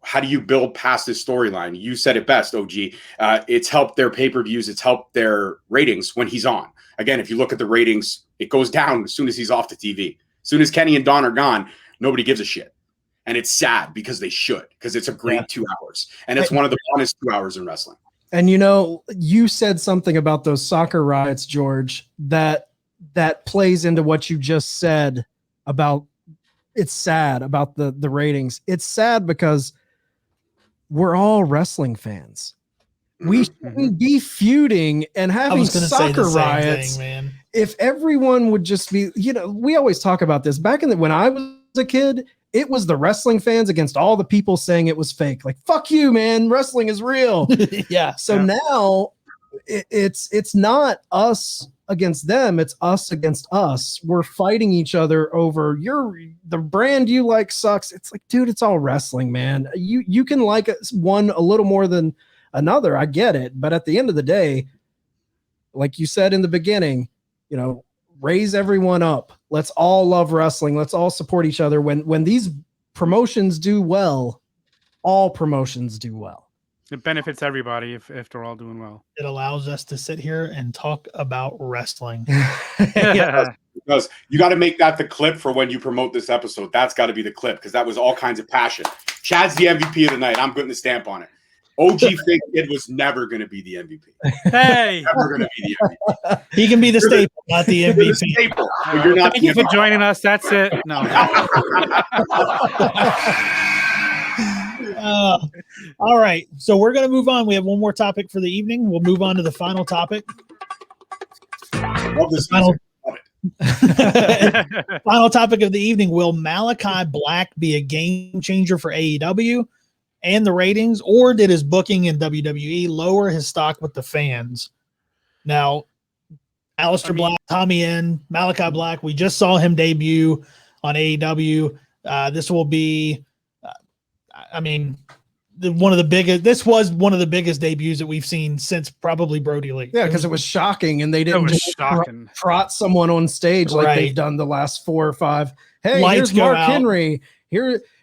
how do you build past this storyline? You said it best, OG. It's helped their pay-per-views. It's helped their ratings when he's on. Again, if you look at the ratings, it goes down as soon as he's off the TV. As soon as Kenny and Don are gone, nobody gives a shit. And it's sad, because they should, because it's a great 2 hours. And it's one of the funnest 2 hours in wrestling. And you said something about those soccer riots, George, that plays into what you just said about it's sad about the ratings. It's sad because we're all wrestling fans. We shouldn't be feuding and having soccer riots. Man. If everyone would just be, we always talk about this. Back when I was a kid, it was the wrestling fans against all the people saying it was fake. Like, fuck you, man. Wrestling is real. So now it's not us against them. It's us against us. We're fighting each other over the brand you like sucks. It's like, dude, it's all wrestling, man. You can like one a little more than another. I get it. But at the end of the day, like you said in the beginning, raise everyone up. Let's all love wrestling. Let's all support each other. When these promotions do well, all promotions do well. It benefits everybody if they're all doing well. It allows us to sit here and talk about wrestling. Because you got to make that the clip for when you promote this episode. That's got to be the clip, because that was all kinds of passion. Chad's the MVP of the night. I'm putting the stamp on it. OG Fake Kid was never going to be the MVP. Hey, never going to be the MVP. He can be the staple, not the MVP. You're the staple, but you're not. Thank you for joining us. That's it. No. All right, so we're going to move on. We have one more topic for the evening. We'll move on to the final topic. Love this. Final topic of the evening: will Malakai Black be a game changer for AEW and the ratings, or did his booking in WWE lower his stock with the fans? Now, Aleister Black, Tommy N, Malakai Black, we just saw him debut on AEW. This will be, one of the biggest. This was one of the biggest debuts that we've seen since probably Brody Lee. Yeah, because it was shocking, and they didn't just trot someone on stage like they've done the last 4 or 5. Hey, here's Mark Henry.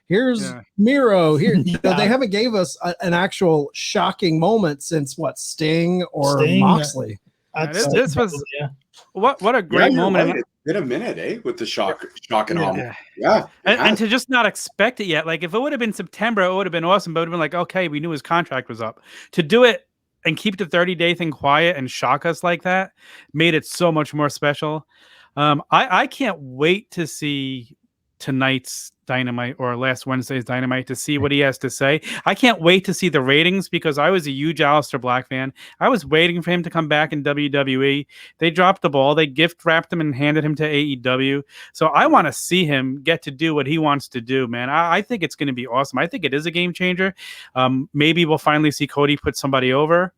Here's Miro. Here, they haven't gave us an actual shocking moment since Sting or Moxley. This was what a great moment. Right. It's been a minute, with the shock and all. Yeah. And to just not expect it yet. Like, if it would have been September, it would have been awesome. But it would have been like, okay, we knew his contract was up. To do it and keep the 30-day thing quiet and shock us like that made it so much more special. I can't wait to see tonight's Dynamite or last Wednesday's Dynamite to see what he has to say. I can't wait to see the ratings because I was a huge Aleister Black fan. I was waiting for him to come back in WWE. They dropped the ball. They gift wrapped him and handed him to AEW. So I want to see him get to do what he wants to do, man. I think it's going to be awesome. I think it is a game changer. Maybe we'll finally see Cody put somebody over.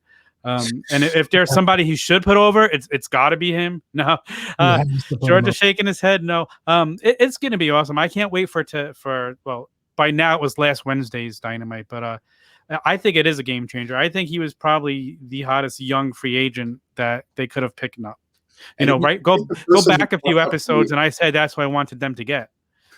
And if there's somebody he should put over, it's got to be him. No, George is shaking his head. No, it's going to be awesome. I can't wait well, by now it was last Wednesday's Dynamite, but I think it is a game changer. I think he was probably the hottest young free agent that they could have picked up. Right? Go back a few episodes, and I said that's what I wanted them to get.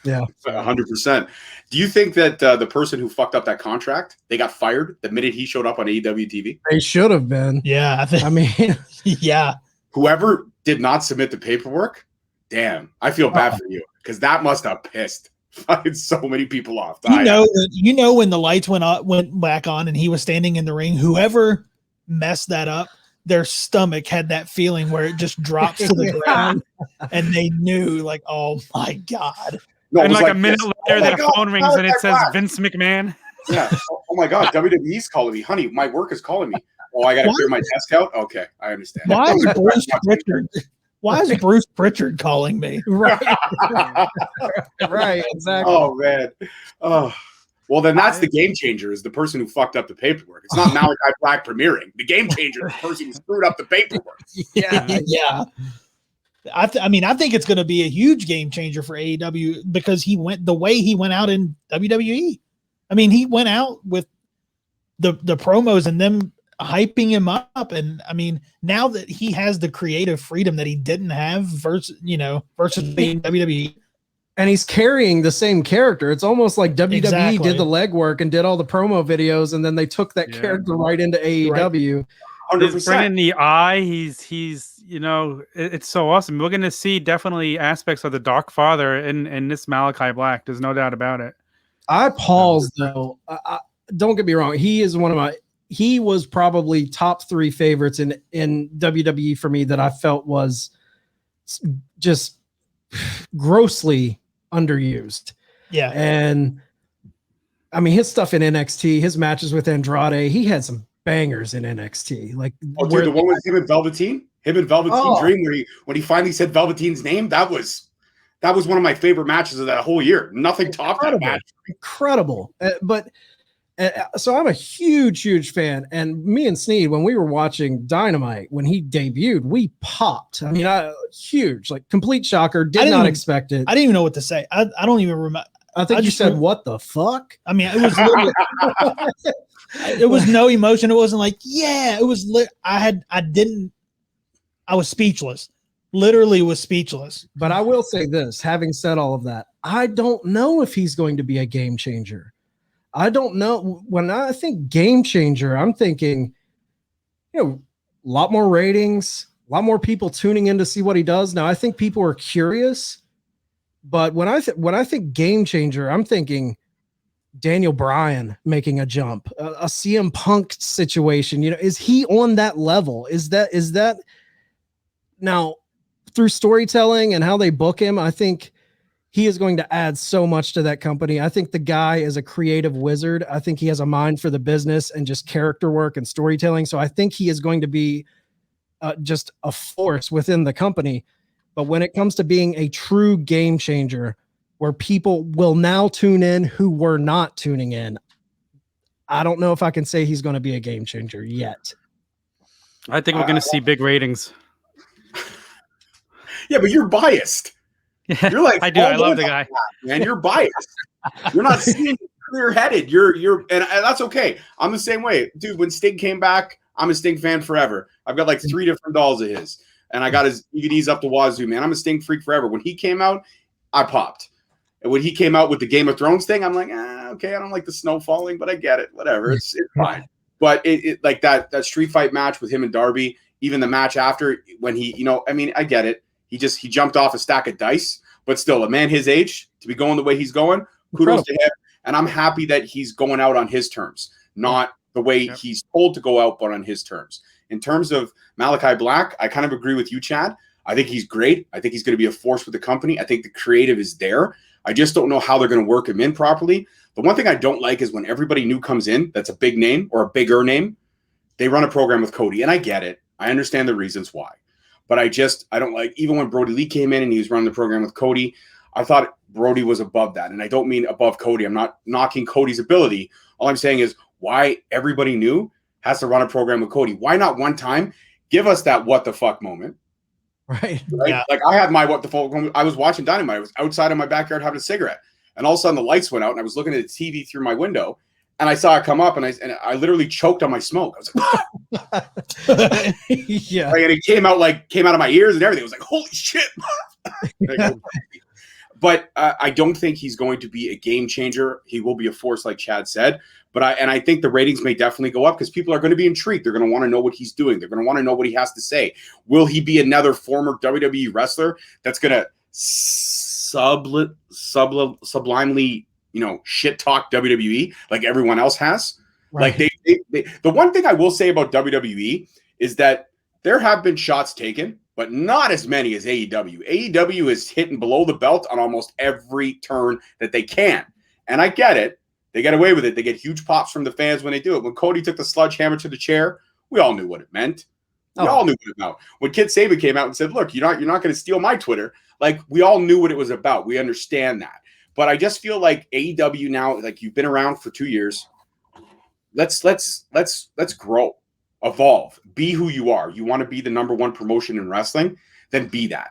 Yeah, 100%. Do you think that the person who fucked up that contract, they got fired the minute he showed up on AEW TV? They should have been. Yeah, I mean, yeah. Whoever did not submit the paperwork, damn, I feel bad for you because that must have pissed fucking so many people off. When the lights went back on and he was standing in the ring, whoever messed that up, their stomach had that feeling where it just drops to the ground, and they knew, like, oh my God. No, and like a minute later, that phone rings and it says Vince McMahon. Yeah. Oh my God, WWE's calling me. Honey, my work is calling me. Oh, I got to clear my desk out? Okay, I understand. Why is Bruce Pritchard calling me? Right. Right, exactly. Oh, man. Oh. Well, then that's the game changer, is the person who fucked up the paperwork. It's not Malakai Black premiering. The game changer is the person who screwed up the paperwork. Yeah. Yeah. I think it's going to be a huge game changer for AEW because the way he went out in WWE. I mean, he went out with the promos and them hyping him up. And I mean, now that he has the creative freedom that he didn't have versus being WWE. And he's carrying the same character. It's almost like WWE Exactly. did the legwork and did all the promo videos, and then they took that character right into AEW. 100%. He's bringing the eye. He's it's so awesome. We're going to see definitely aspects of the Dark Father in this Malakai Black. There's no doubt about it. I paused though. Don't get me wrong. He was probably top 3 favorites in WWE for me that I felt was just grossly underused. Yeah. And I mean, his stuff in NXT, his matches with Andrade, he had some bangers in NXT. Like, dude, the one with him and Velveteen? Him and Velveteen Dream, when he finally said Velveteen's name, that was one of my favorite matches of that whole year. Nothing topped that match. Incredible. So I'm a huge fan. And me and Sneed, when we were watching Dynamite, when he debuted, we popped. I mean, huge, like complete shocker. Did not expect it. I didn't even know what to say. I don't even remember. I think you said, what the fuck? I mean, it was literally, it was no emotion. It wasn't like, yeah, it was I was speechless. Literally was speechless. But I will say this, having said all of that, I don't know if he's going to be a game changer. I don't know. When I think game changer, I'm thinking, a lot more ratings, a lot more people tuning in to see what he does. Now, I think people are curious, but when I think game changer, I'm thinking Daniel Bryan making a jump, a CM Punk situation. Is he on that level? Is that now through storytelling and how they book him? I think he is going to add so much to that company. I think the guy is a creative wizard. I think he has a mind for the business and just character work and storytelling. So I think he is going to be just a force within the company. But when it comes to being a true game changer where people will now tune in who were not tuning in, I don't know if I can say he's going to be a game changer yet. I think we're going to see big ratings. Yeah, but you're biased. You're like, I do. I love the guy, man. You're biased. You're not seeing clear-headed. And that's okay. I'm the same way, dude. When Sting came back, I'm a Sting fan forever. I've got like 3 different dolls of his, and I got his DVDs up the wazoo, man. I'm a Sting freak forever. When he came out, I popped. And when he came out with the Game of Thrones thing, I'm like, okay, I don't like the snow falling, but I get it. Whatever, it's fine. But it like that street fight match with him and Darby, even the match after when he, I get it. He jumped off a stack of dice, but still, a man his age to be going the way he's going, kudos to him. And I'm happy that he's going out on his terms, not the way he's told to go out, but on his terms. In terms of Malakai Black, I kind of agree with you, Chad. I think he's great. I think he's going to be a force with the company. I think the creative is there. I just don't know how they're going to work him in properly. The one thing I don't like is when everybody new comes in that's a big name or a bigger name, they run a program with Cody. And I get it. I understand the reasons why. But I don't like, even when Brody Lee came in and he was running the program with Cody, I thought Brody was above that. And I don't mean above Cody. I'm not knocking Cody's ability. All I'm saying is why everybody new has to run a program with Cody. Why not one time give us that what the fuck moment? Right. Yeah. Like I had my what the fuck moment. I was watching Dynamite. I was outside of my backyard having a cigarette. And all of a sudden the lights went out and I was looking at the TV through my window and I saw it come up and I literally choked on my smoke. I was like, Yeah. and it came out of my ears and everything. It was like, holy shit. But I don't think he's going to be a game changer. He will be a force, like Chad said. But I think the ratings may definitely go up because people are going to be intrigued. They're going to want to know what he's doing. They're going to want to know what he has to say. Will he be another former WWE wrestler that's going to sublimely, shit talk WWE like everyone else has? Right. Like the one thing I will say about WWE is that there have been shots taken, but not as many as AEW. AEW is hitting below the belt on almost every turn that they can. And I get it. They get away with it. They get huge pops from the fans when they do it. When Cody took the sledgehammer to the chair, we all knew what it meant. We all knew what it meant. When Kid Saban came out and said, look, you're not going to steal my Twitter. Like, we all knew what it was about. We understand that. But I just feel like AEW now, like, you've been around for 2 years. Let's grow, evolve, be who you are. You want to be the number one promotion in wrestling, then be that.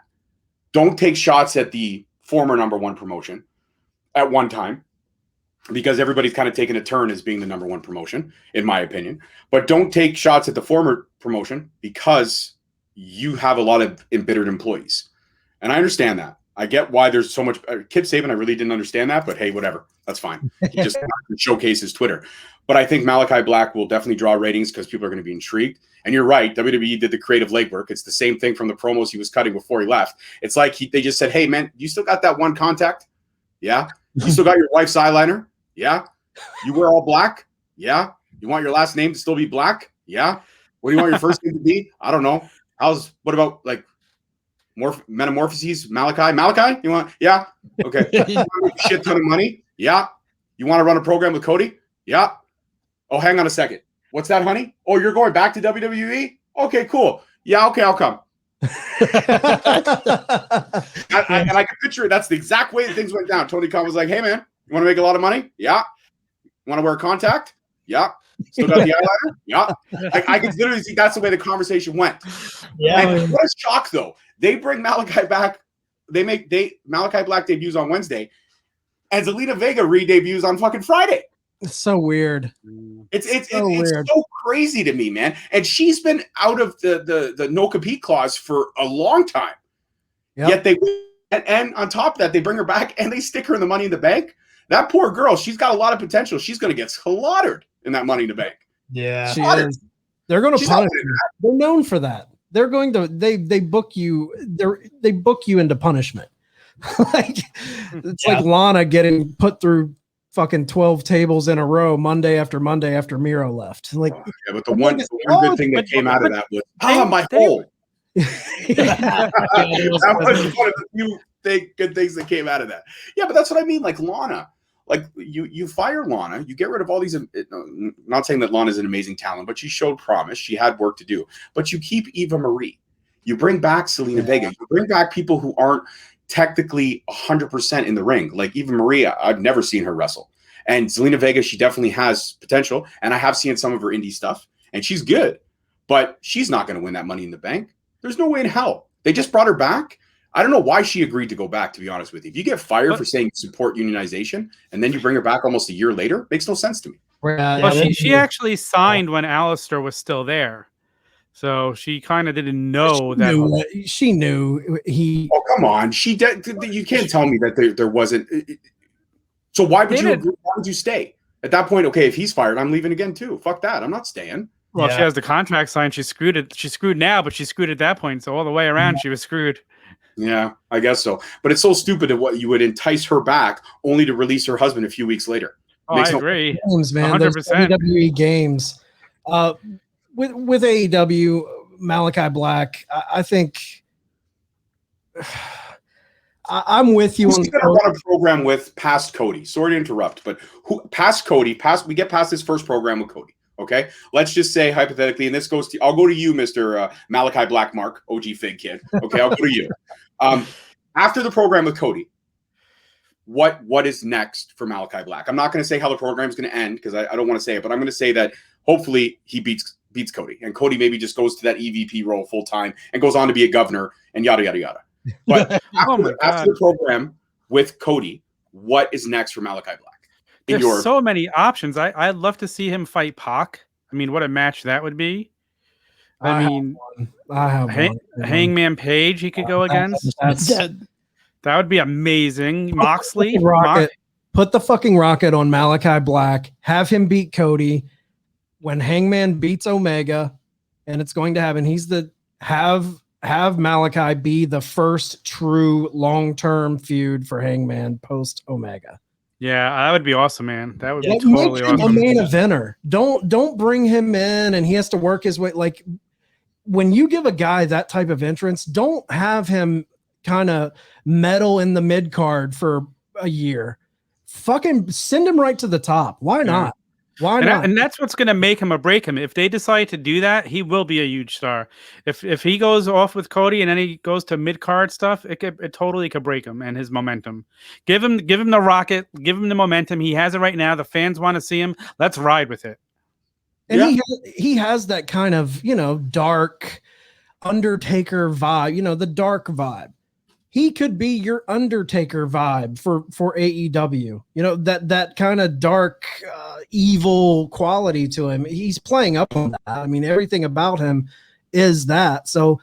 Don't take shots at the former number one promotion at one time, because everybody's kind of taking a turn as being the number one promotion, in my opinion. But don't take shots at the former promotion because you have a lot of embittered employees. And I understand that. I get why there's so much. Kip Saban, I really didn't understand that, but hey, whatever. That's fine. He just showcases Twitter. But I think Malakai Black will definitely draw ratings because people are going to be intrigued. And you're right. WWE did the creative legwork. It's the same thing from the promos he was cutting before he left. It's like they just said, hey, man, you still got that one contact? Yeah. You still got your wife's eyeliner? Yeah. You wear all black? Yeah. You want your last name to still be Black? Yeah. What do you want your first name to be? I don't know. What about like metamorphoses? Malakai? You want? Yeah. Okay. You want a shit ton of money? Yeah. You want to run a program with Cody? Yeah. Oh, hang on a second. What's that, honey? Oh, you're going back to WWE? Okay, cool. Yeah, okay, I'll come. And I can picture it. That's the exact way things went down. Tony Khan was like, hey, man, you want to make a lot of money? Yeah. You want to wear a contact? Yeah. Still got the eyeliner? Yeah. I can literally see that's the way the conversation went. Yeah. And what a shock, though. They bring Malakai back. Malakai Black debuts on Wednesday, and Zelina Vega re-debuts on fucking Friday. It's so weird. It's so crazy to me, man. And she's been out of the no compete clause for a long time. Yep. Yet and on top of that, they bring her back and they stick her in the Money in the Bank. That poor girl, she's got a lot of potential. She's going to get slaughtered in that Money in the Bank. Yeah. She is. They're going to punish her. They're known for that. They're going to they book you. They book you into punishment. Like it's like Lana getting put through fucking 12 tables in a row Monday after Miro left. Like, yeah, but the one good thing that came out of that was my hole. That was one of the few good things that came out of that. Yeah, but that's what I mean. Like Lana, like you fire Lana, you get rid of all these. Not saying that Lana's an amazing talent, but she showed promise. She had work to do. But you keep Eva Marie. You bring back Zelina Vega. You bring back people who aren't technically 100% in the ring. Like Eva Marie, I've never seen her wrestle. And Zelina Vega, she definitely has potential. And I have seen some of her indie stuff. And she's good. But she's not going to win that Money in the Bank. There's no way in hell. They just brought her back. I don't know why she agreed to go back, to be honest with you. If you get fired for saying you support unionization and then you bring her back almost a year later, makes no sense to me. Well, she actually signed when Alistair was still there. So she kind of didn't know that. She knew he. Oh, come on. She did. You can't tell me that there wasn't. So why would you stay? At that point, okay, if he's fired, I'm leaving again too. Fuck that. I'm not staying. Well, she has the contract signed. She's screwed it. She's screwed now, but she's screwed at that point. So all the way around, she was screwed. Yeah, I guess so. But it's so stupid that what you would entice her back only to release her husband a few weeks later. Oh, I agree. Games, man. 100%. Those WWE games. With AEW, Malakai Black, I think I'm with you Who's on going to run a program with past Cody? Sorry to interrupt, but who past Cody? We get past this first program with Cody. Okay, let's just say hypothetically, and this goes to I'll go to you, Mr. Malakai Black, Mark, OG Fig Kid. Okay, I'll go to you. After the program with Cody, what is next for Malakai Black? I'm not going to say how the program is going to end because I don't want to say it, but I'm going to say that hopefully he beats Cody, and Cody maybe just goes to that EVP role full time and goes on to be a governor and yada yada yada. But after the program with Cody, what is next for Malakai Black? There's so many options. I'd love to see him fight Pac. I mean, what a match that would be. I mean, Hangman Page he could go against. That would be amazing. Moxley. Put the fucking rocket on Malakai Black. Have him beat Cody. When Hangman beats Omega, and it's going to happen, have Malakai be the first true long-term feud for Hangman post Omega. Yeah, that would be awesome, man. That would be totally awesome. A main eventer. Don't bring him in and he has to work his way. Like when you give a guy that type of entrance, don't have him kind of meddle in the mid card for a year. Fucking send him right to the top. Why not? Why not? And that's what's going to make him or break him. If they decide to do that, he will be a huge star. If he goes off with Cody and then he goes to mid card stuff, it totally could break him and his momentum. Give him the rocket. Give him the momentum. He has it right now. The fans want to see him. Let's ride with it. And he has that kind of dark Undertaker vibe. The dark vibe. He could be your Undertaker vibe for AEW. That kind of dark, evil quality to him. He's playing up on that. I mean, everything about him is that. So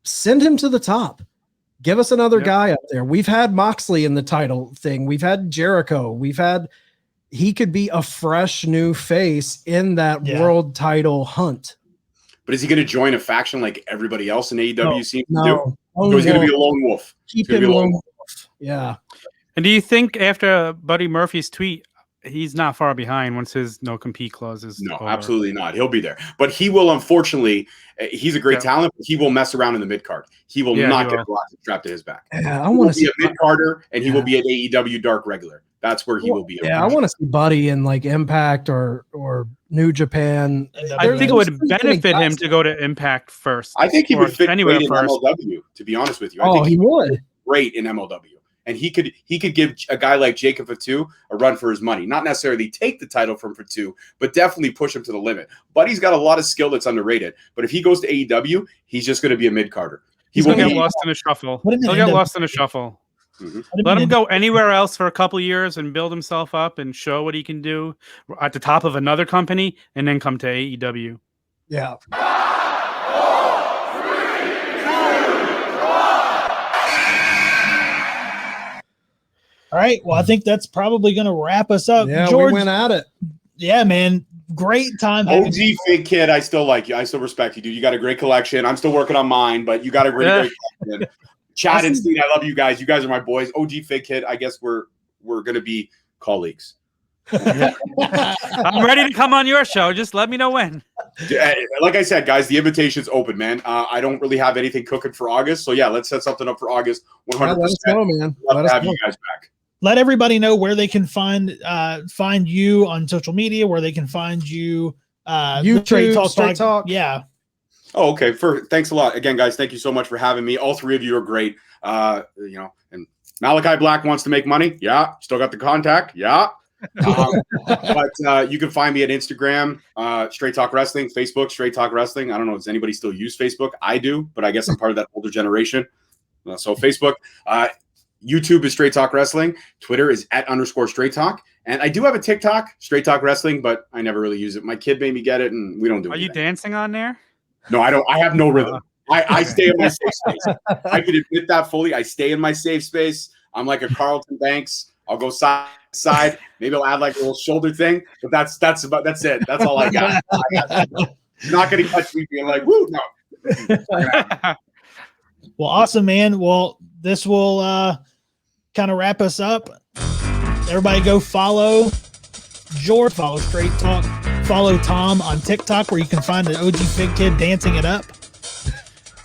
send him to the top. Give us another guy up there. We've had Moxley in the title thing. We've had Jericho. He could be a fresh new face in that world title hunt. But is he going to join a faction like everybody else in AEW seems to do? So he's going to be a lone wolf. Keep him lone wolf. Yeah. And do you think after Buddy Murphy's tweet, he's not far behind once his no compete clause is over? Absolutely not. He'll be there. But he will, unfortunately, he's a great talent, but he will mess around in the mid card. He will not get a block strapped to his back. Yeah, I want to see a mid carder, and he will be an AEW dark regular. That's where he will be. Yeah, I want to see Buddy in like Impact or New Japan. I think it would benefit him to go to Impact first. I think he would fit anywhere in MLW, to be honest with you. I think he would. Great in MLW. And he could give a guy like Jacob Fatu a run for his money. Not necessarily take the title from Fatu, but definitely push him to the limit. Buddy's got a lot of skill that's underrated. But if he goes to AEW, he's just going to be a mid-carder. He'll get lost in a shuffle. Mm-hmm. Let him go anywhere else for a couple years and build himself up and show what he can do at the top of another company and then come to AEW. Yeah. All right. Well, I think that's probably going to wrap us up. Yeah, George, we went at it. Yeah, man. Great time. OG Fig Kid, I still like you. I still respect you, dude. You got a great collection. I'm still working on mine, but you got a great collection. Chad and Steve, I love you guys. You guys are my boys. OG Fig Kid, I guess we're going to be colleagues. I'm ready to come on your show. Just let me know when. Like I said, guys, the invitation's open, man. I don't really have anything cooking for August. So, yeah, let's set something up for August. 100%. Let us know, man. Love to have you guys back. Let everybody know where they can find you on social media, where they can find you. YouTube, Straight Talk. Yeah. Oh, okay. Thanks a lot. Again, guys, thank you so much for having me. All three of you are great. And Malakai Black wants to make money. Yeah. Still got the contact. Yeah. But you can find me at Instagram, Straight Talk Wrestling, Facebook, Straight Talk Wrestling. I don't know. Does anybody still use Facebook? I do, but I guess I'm part of that older generation. So Facebook, YouTube is Straight Talk Wrestling. Twitter is @_Straight Talk. And I do have a TikTok, Straight Talk Wrestling, but I never really use it. My kid made me get it, and we don't do it. Are you dancing on there? No, I don't. I have no rhythm. I stay in my safe space. I can admit that fully. I stay in my safe space. I'm like a Carlton Banks. I'll go side to side. Maybe I'll add like a little shoulder thing, but that's it. That's all I got. You're not going to catch me being like, woo, no. Well, awesome, man. Well, this will kind of wrap us up. Everybody go follow George, follow Straight Talk, follow Tom on TikTok, where you can find the OG Fig Kid dancing it up.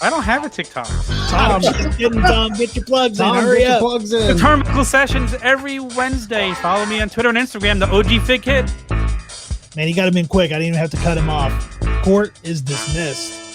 I don't have a TikTok. Tom, just kidding, Tom. Get your plugs Tom, in. Hurry get your up. plugs The in. Turnbuckle sessions every Wednesday. Follow me on Twitter and Instagram, the OG Fig Kid. Man, he got him in quick. I didn't even have to cut him off. Court is dismissed.